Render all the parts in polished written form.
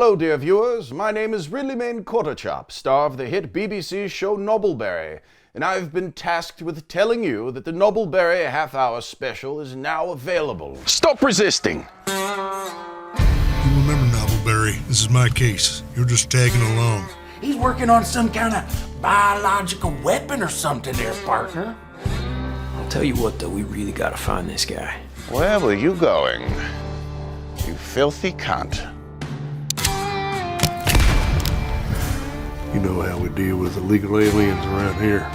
Hello, dear viewers. My name is Ridley Main Quarterchop, star of the hit BBC show Nobleberry, and I've been tasked with telling you that the Nobleberry half-hour special is now available. Stop resisting! You remember Nobleberry. This is my case. You're just tagging along. He's working on some kind of biological weapon or something there, partner. I'll tell you what, though, we really gotta find this guy. Where were you going, you filthy cunt? You know how we deal with illegal aliens around here.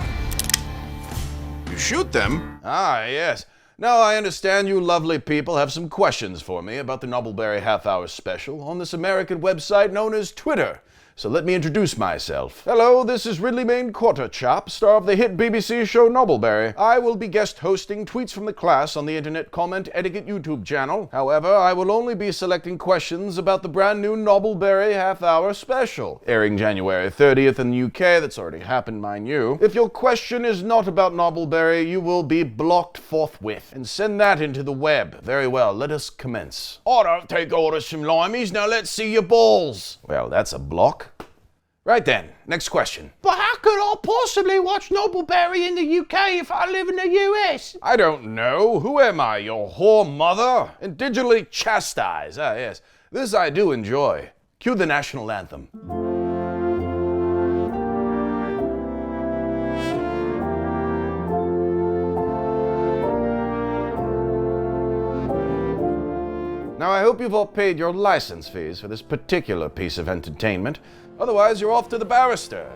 You shoot them? Ah, yes. Now I understand you lovely people have some questions for me about the Nobleberry half-hour special on this American website known as Twitter. So let me introduce myself. Hello, this is Ridley Main Quarterchop, star of the hit BBC show Nobleberry. I will be guest hosting tweets from the class on the internet comment Etiquette YouTube channel. However, I will only be selecting questions about the brand new Nobleberry half-hour special, airing January 30th in the UK. That's already happened, mind you. If your question is not about Nobleberry, you will be blocked forthwith. And send that into the web. Very well, let us commence. I don't take orders from limeys, now let's see your balls. Well, that's a block. Right then, next question. But how could I possibly watch Nobleberry in the UK if I live in the US? I don't know. Who am I, your whore mother? And digitally chastise. Ah, yes. This I do enjoy. Cue the national anthem. Now, I hope you've all paid your license fees for this particular piece of entertainment. Otherwise, you're off to the barrister.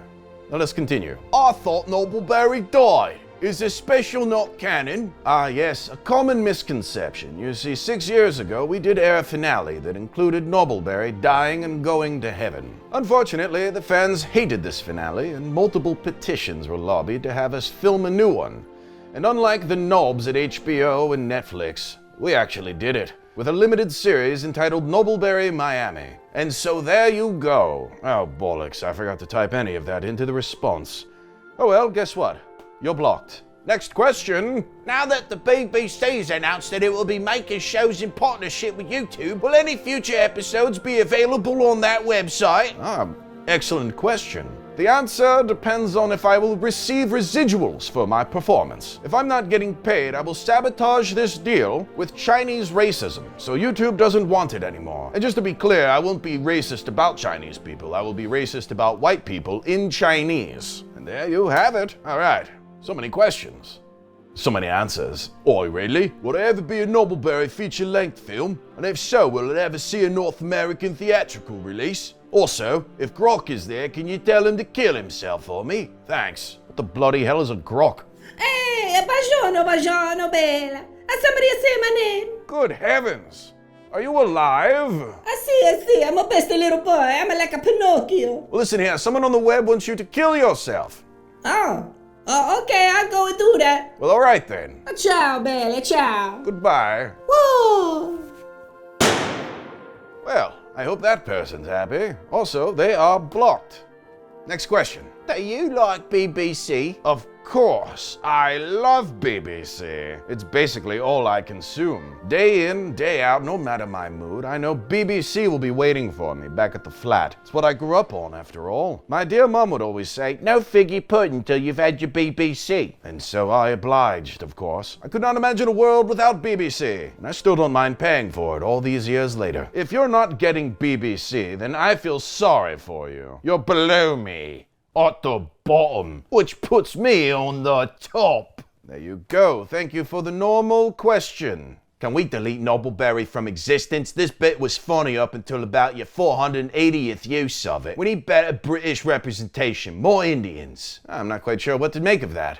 Now, let's continue. I thought Nobleberry died. Is this special not canon? Ah, yes, a common misconception. You see, 6 years ago, we did air a finale that included Nobleberry dying and going to heaven. Unfortunately, the fans hated this finale, and multiple petitions were lobbied to have us film a new one. And unlike the knobs at HBO and Netflix, we actually did it, with a limited series entitled Nobleberry Miami. And so there you go. Oh, bollocks, I forgot to type any of that into the response. Oh well, guess what? You're blocked. Next question. Now that the BBC's announced that it will be making shows in partnership with YouTube, will any future episodes be available on that website? Ah, excellent question. The answer depends on if I will receive residuals for my performance. If I'm not getting paid, I will sabotage this deal with Chinese racism, so YouTube doesn't want it anymore. And just to be clear, I won't be racist about Chinese people. I will be racist about white people in Chinese. And there you have it. All right. So many questions. So many answers. Oi, really? Will there ever be a Nobleberry feature-length film? And if so, will it ever see a North American theatrical release? Also, if Grock is there, can you tell him to kill himself for me? Thanks. What the bloody hell is a Grock? Hey, buongiorno, bella. Has somebody say my name? Good heavens! Are you alive? I see. I'm a best little boy. I'm like a Pinocchio. Well, listen here, someone on the web wants you to kill yourself. Oh, okay, I'll go and do that. Well, all right then. Ciao, bella, ciao. Goodbye. Whoa. Well, I hope that person's happy. Also, they are blocked. Next question. Do you like BBC? Of course, I love BBC. It's basically all I consume. Day in, day out, no matter my mood, I know BBC will be waiting for me back at the flat. It's what I grew up on, after all. My dear mum would always say, "No figgy pudding till you've had your BBC." And so I obliged, of course. I could not imagine a world without BBC, and I still don't mind paying for it all these years later. If you're not getting BBC, then I feel sorry for you. You're below me. At the bottom, which puts me on the top. There you go. Thank you for the normal question. Can we delete Nobleberry from existence? This bit was funny up until about your 480th use of it. We need better British representation, more Indians. I'm not quite sure what to make of that.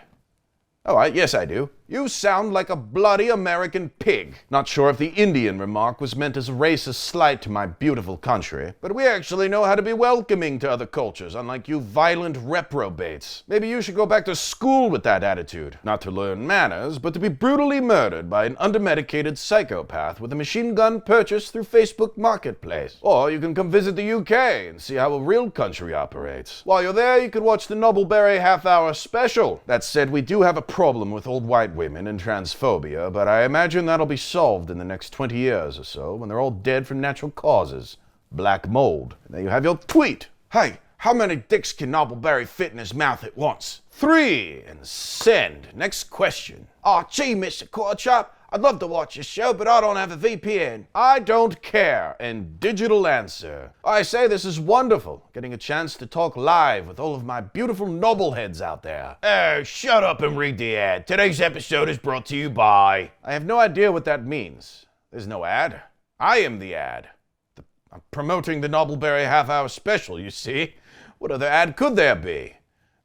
Oh, yes, I do. You sound like a bloody American pig. Not sure if the Indian remark was meant as a racist slight to my beautiful country, but we actually know how to be welcoming to other cultures, unlike you violent reprobates. Maybe you should go back to school with that attitude. Not to learn manners, but to be brutally murdered by an undermedicated psychopath with a machine gun purchased through Facebook Marketplace. Or you can come visit the UK and see how a real country operates. While you're there, you could watch the Nobleberry half-hour special. That said, we do have a problem with old white women and transphobia, but I imagine that'll be solved in the next 20 years or so when they're all dead from natural causes. black mold. And there you have your tweet. Hey, how many dicks can Nobleberry fit in his mouth at once? 3, and send. Next question. Oh, gee, Mr. Quarterchop, I'd love to watch your show, but I don't have a VPN. I don't care, and digital answer. I say this is wonderful, getting a chance to talk live with all of my beautiful nobleheads out there. Oh, shut up and read the ad. Today's episode is brought to you by... I have no idea what that means. There's no ad. I am the ad. I'm promoting the Nobleberry half-hour special, you see. What other ad could there be?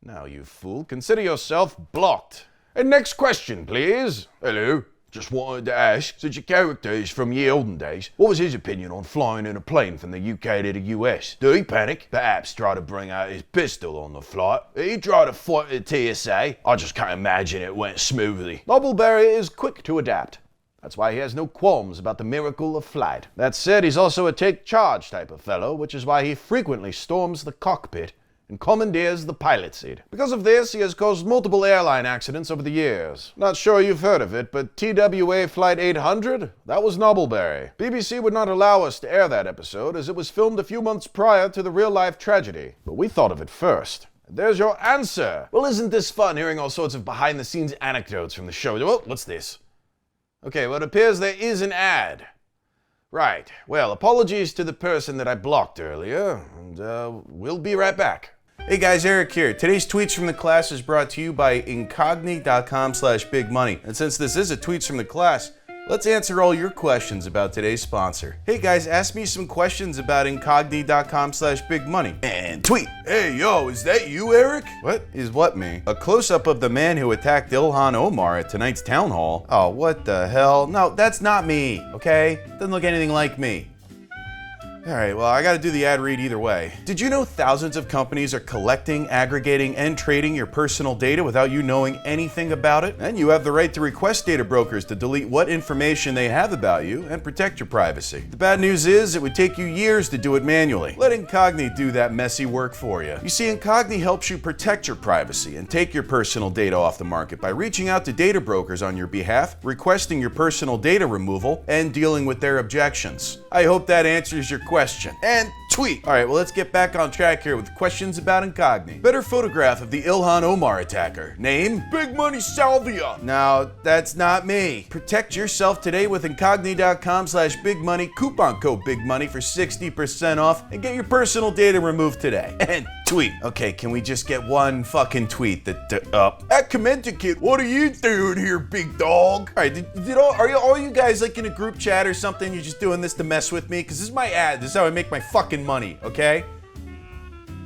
Now, you fool, consider yourself blocked. And next question, please. Hello. Just wanted to ask, since your character is from ye olden days, what was his opinion on flying in a plane from the UK to the US? Did he panic? Perhaps try to bring out his pistol on the flight? Did he try to fight the TSA? I just can't imagine it went smoothly. Nobleberry is quick to adapt. That's why he has no qualms about the miracle of flight. That said, he's also a take charge type of fellow, which is why he frequently storms the cockpit and commandeers the pilot seat. Because of this, he has caused multiple airline accidents over the years. Not sure you've heard of it, but TWA Flight 800? That was Nobleberry. BBC would not allow us to air that episode as it was filmed a few months prior to the real-life tragedy. But we thought of it first. There's your answer. Well, isn't this fun, hearing all sorts of behind-the-scenes anecdotes from the show? Oh, what's this? Okay, well, it appears there is an ad. Right. Well, apologies to the person that I blocked earlier, and we'll be right back. Hey guys, Erik here. Today's Tweets from the Class is brought to you by incogni.com/bigmoney. And since this is a Tweets from the Class, let's answer all your questions about today's sponsor. Hey guys, ask me some questions about incogni.com/bigmoney. And tweet. Hey, yo, is that you, Erik? What? Is what me? A close-up of the man who attacked Ilhan Omar at tonight's town hall. Oh, what the hell? No, that's not me, okay? Doesn't look anything like me. Alright, well, I gotta do the ad read either way. Did you know thousands of companies are collecting, aggregating, and trading your personal data without you knowing anything about it? And you have the right to request data brokers to delete what information they have about you and protect your privacy. The bad news is, it would take you years to do it manually. Let Incogni do that messy work for you. You see, Incogni helps you protect your privacy and take your personal data off the market by reaching out to data brokers on your behalf, requesting your personal data removal, and dealing with their objections. I hope that answers your question. And tweet. Alright, well, let's get back on track here with questions about Incogni. Better photograph of the Ilhan Omar attacker. Name? Big Money Salvia. No, that's not me. Protect yourself today with incogni.com/bigmoney. Coupon code BIGMONEY for 60% off and get your personal data removed today. And tweet. Okay, can we just get one fucking tweet that At Etiquette, what are you doing here, big dog? Alright, are all you guys like in a group chat or something? You're just doing this to mess with me? Because this is my ad. This is how I make my fucking money, okay?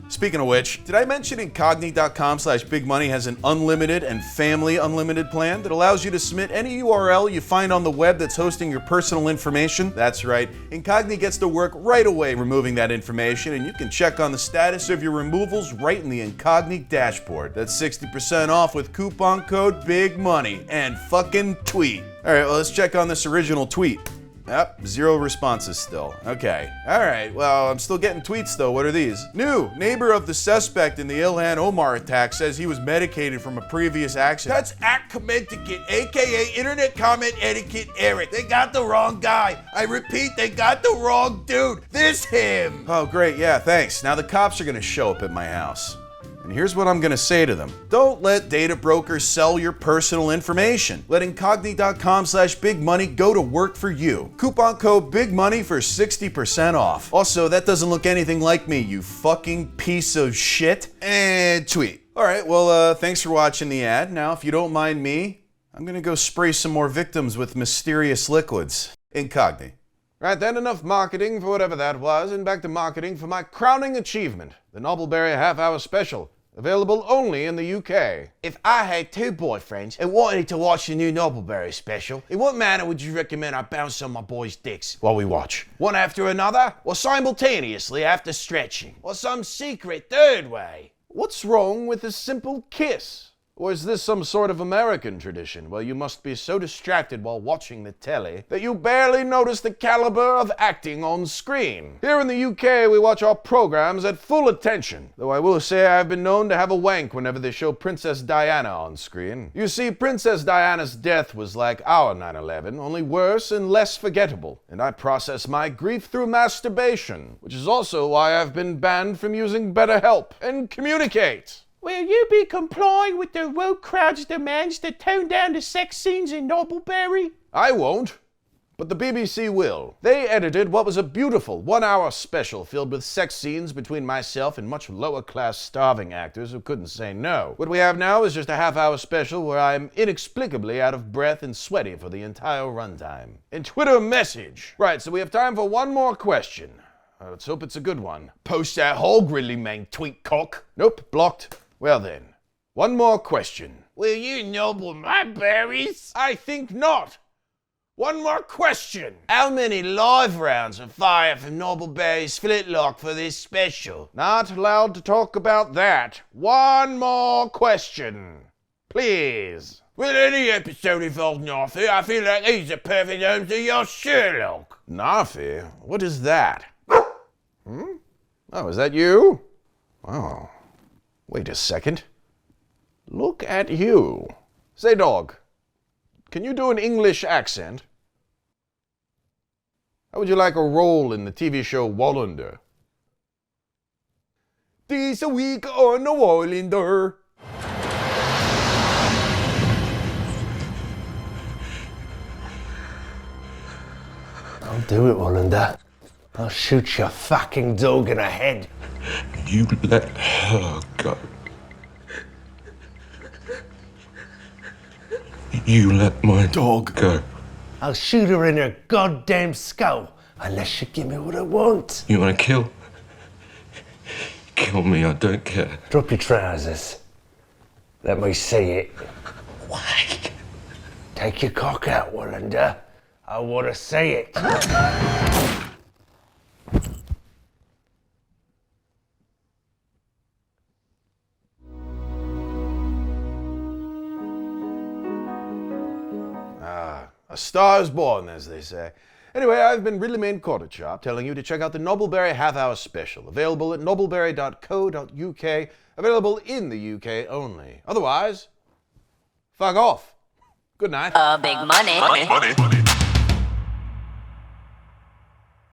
Speaking of which, did I mention incogni.com/bigmoney has an unlimited and family unlimited plan that allows you to submit any URL you find on the web that's hosting your personal information? That's right, Incogni gets to work right away removing that information, and you can check on the status of your removals right in the Incogni dashboard. That's 60% off with coupon code BIGMONEY and fucking tweet. Alright, well, let's check on this original tweet. Yep, 0 responses still. Okay. Alright, well, I'm still getting tweets though. What are these? New. Neighbor of the suspect in the Ilhan Omar attack says he was medicated from a previous accident. That's at Etiquette, aka Internet Comment Etiquette Erik. They got the wrong guy. I repeat, they got the wrong dude. This him. Oh, great. Yeah, thanks. Now the cops are gonna show up at my house. And here's what I'm gonna say to them. Don't let data brokers sell your personal information. Let incogni.com/bigmoney go to work for you. Coupon code BIGMONEY for 60% off. Also, that doesn't look anything like me, you fucking piece of shit. And tweet. Alright, well, thanks for watching the ad. Now, if you don't mind me, I'm gonna go spray some more victims with mysterious liquids. Incogni. Right then, enough marketing for whatever that was, and back to marketing for my crowning achievement, the Nobleberry half-hour special, available only in the UK. If I had 2 boyfriends and wanted to watch the new Nobleberry special, in what manner would you recommend I bounce on my boys' dicks while we watch? One after another, or simultaneously after stretching, or some secret third way? What's wrong with a simple kiss? Or is this some sort of American tradition where you must be so distracted while watching the telly that you barely notice the caliber of acting on screen? Here in the UK, we watch our programs at full attention, though I will say I've been known to have a wank whenever they show Princess Diana on screen. You see, Princess Diana's death was like our 9/11, only worse and less forgettable, and I process my grief through masturbation, which is also why I've been banned from using BetterHelp and Communicate. Will you be complying with the woke crowd's demands to tone down the sex scenes in Nobleberry? I won't, but the BBC will. They edited what was a beautiful 1-hour special filled with sex scenes between myself and much lower-class starving actors who couldn't say no. What we have now is just a half-hour special where I'm inexplicably out of breath and sweaty for the entire runtime. And Twitter message. Right, so we have time for one more question. Let's hope it's a good one. Post that whole gridley man tweet cock. Nope, blocked. Well then, one more question. Will you noble my berries? I think not. One more question. How many live rounds are fired from Nobleberry's flintlock for this special? Not allowed to talk about that. One more question. Please. Will any episode involve Narfi? I feel like he's a perfect home to your Sherlock. Narfi? What is that? Oh, is that you? Oh. Wait a second. Look at you. Say, dog, can you do an English accent? How would you like a role in the TV show Wallander? This week on the Wallander. I'll do it, Wallander. I'll shoot your fucking dog in the head. You let her go. You let my dog go. I'll shoot her in her goddamn skull unless you give me what I want. You want to kill? Kill me, I don't care. Drop your trousers. Let me see it. Why? Take your cock out, Wallander. I want to see it. A star is born, as they say. Anyway, I've been Ridley Main Quarterchop telling you to check out the Nobleberry half-hour special, available at nobleberry.co.uk, available in the UK only. Otherwise, fuck off. Good night. Big money. Money.